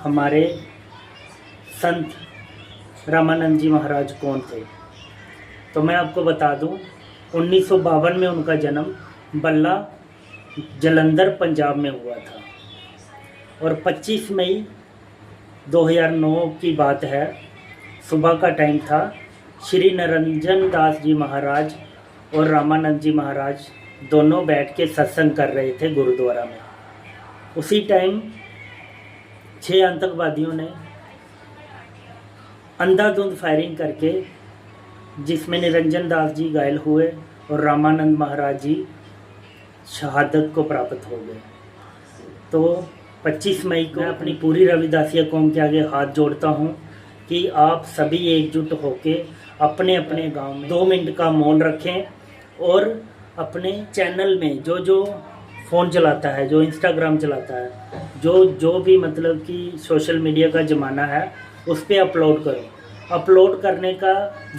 हमारे संत रामानंद जी महाराज कौन थे। तो मैं आपको बता दूं, 1952 में उनका जन्म बल्ला जलंधर पंजाब में हुआ था और 25 मई 2009 की बात है। सुबह का टाइम था। श्री निरंजन दास जी महाराज और रामानंद जी महाराज दोनों बैठ के सत्संग कर रहे थे गुरुद्वारा में। उसी टाइम 6 आतंकवादियों ने अंधाधुंध फायरिंग करके, जिसमें निरंजन दास जी घायल हुए और रामानंद महाराज जी शहादत को प्राप्त हो गए। तो 25 मई को मैं अपनी पूरी रविदासिया कौम के आगे हाथ जोड़ता हूँ कि आप सभी एकजुट होके अपने अपने गांव में 2 मिनट का मौन रखें और अपने चैनल में जो फ़ोन चलाता है, जो इंस्टाग्राम चलाता है, जो भी मतलब कि सोशल मीडिया का ज़माना है, उस पर अपलोड करो। अपलोड करने का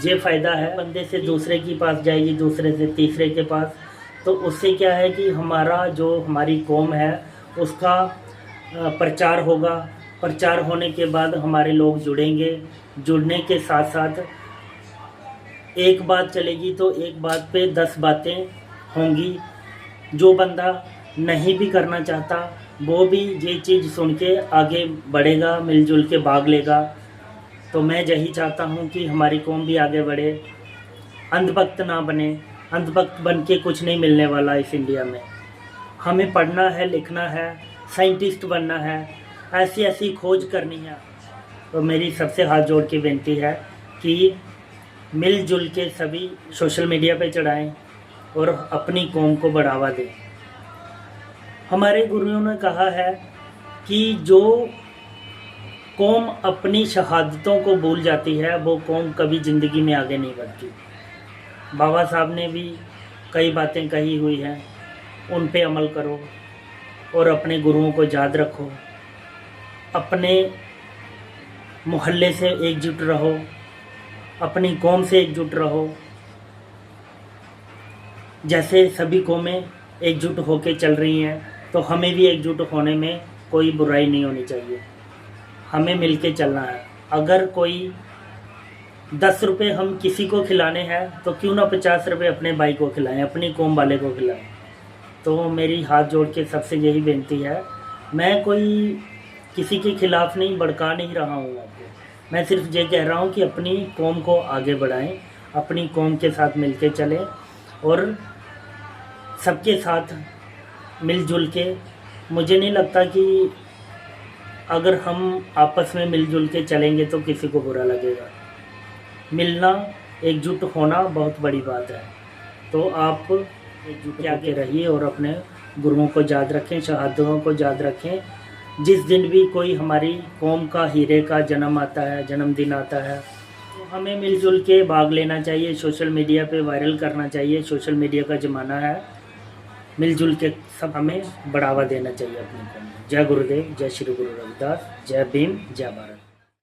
ये फ़ायदा है, बंदे से दूसरे के पास जाएगी, दूसरे से तीसरे के पास। तो उससे क्या है कि हमारी कौम है उसका प्रचार होगा। प्रचार होने के बाद हमारे लोग जुड़ेंगे। जुड़ने के साथ साथ एक बात चलेगी तो एक बात पे 10 बातें होंगी। जो बंदा नहीं भी करना चाहता वो भी ये चीज़ सुन के आगे बढ़ेगा, मिलजुल के भाग लेगा। तो मैं यही चाहता हूँ कि हमारी कौम भी आगे बढ़े, अंधभक्त ना बने। अंधभक्त बन के कुछ नहीं मिलने वाला इस इंडिया में। हमें पढ़ना है, लिखना है, साइंटिस्ट बनना है, ऐसी खोज करनी है। तो मेरी सबसे हाथ जोड़ के विनती है कि मिलजुल के सभी सोशल मीडिया पे चढ़ाएं और अपनी कौम को बढ़ावा दें। हमारे गुरुओं ने कहा है कि जो कौम अपनी शहादतों को भूल जाती है वो कौम कभी ज़िंदगी में आगे नहीं बढ़ती। बाबा साहब ने भी कई बातें कही हुई हैं, उन पे अमल करो और अपने गुरुओं को याद रखो। अपने मोहल्ले से एकजुट रहो, अपनी कौम से एकजुट रहो। जैसे सभी कौमें एकजुट होके चल रही हैं तो हमें भी एकजुट होने में कोई बुराई नहीं होनी चाहिए। हमें मिलके चलना है। अगर कोई 10 रुपये हम किसी को खिलाने हैं तो क्यों ना 50 रुपये अपने भाई को खिलाएं, अपनी कौम वाले को खिलाएं। तो मेरी हाथ जोड़ के सबसे यही विनती है। मैं कोई किसी के खिलाफ़ नहीं, भड़का नहीं रहा हूँ आपको। मैं सिर्फ ये कह रहा हूँ कि अपनी कौम को आगे बढ़ाएं, अपनी कौम के साथ मिलके चलें और सबके साथ मिलजुल के। मुझे नहीं लगता कि अगर हम आपस में मिलजुल के चलेंगे तो किसी को बुरा लगेगा। मिलना, एकजुट होना बहुत बड़ी बात है। तो आप एकजुट आगे रहिए और अपने गुरुओं को याद रखें, शहादतों को याद रखें। जिस दिन भी कोई हमारी कौम का हीरे का जन्म आता है, जन्मदिन आता है, तो हमें मिलजुल के भाग लेना चाहिए। सोशल मीडिया पे वायरल करना चाहिए। सोशल मीडिया का ज़माना है। मिलजुल के सब हमें बढ़ावा देना चाहिए अपनी कौम में। जय गुरुदेव, जय श्री गुरु रविदास, जय भीम, जय भारत।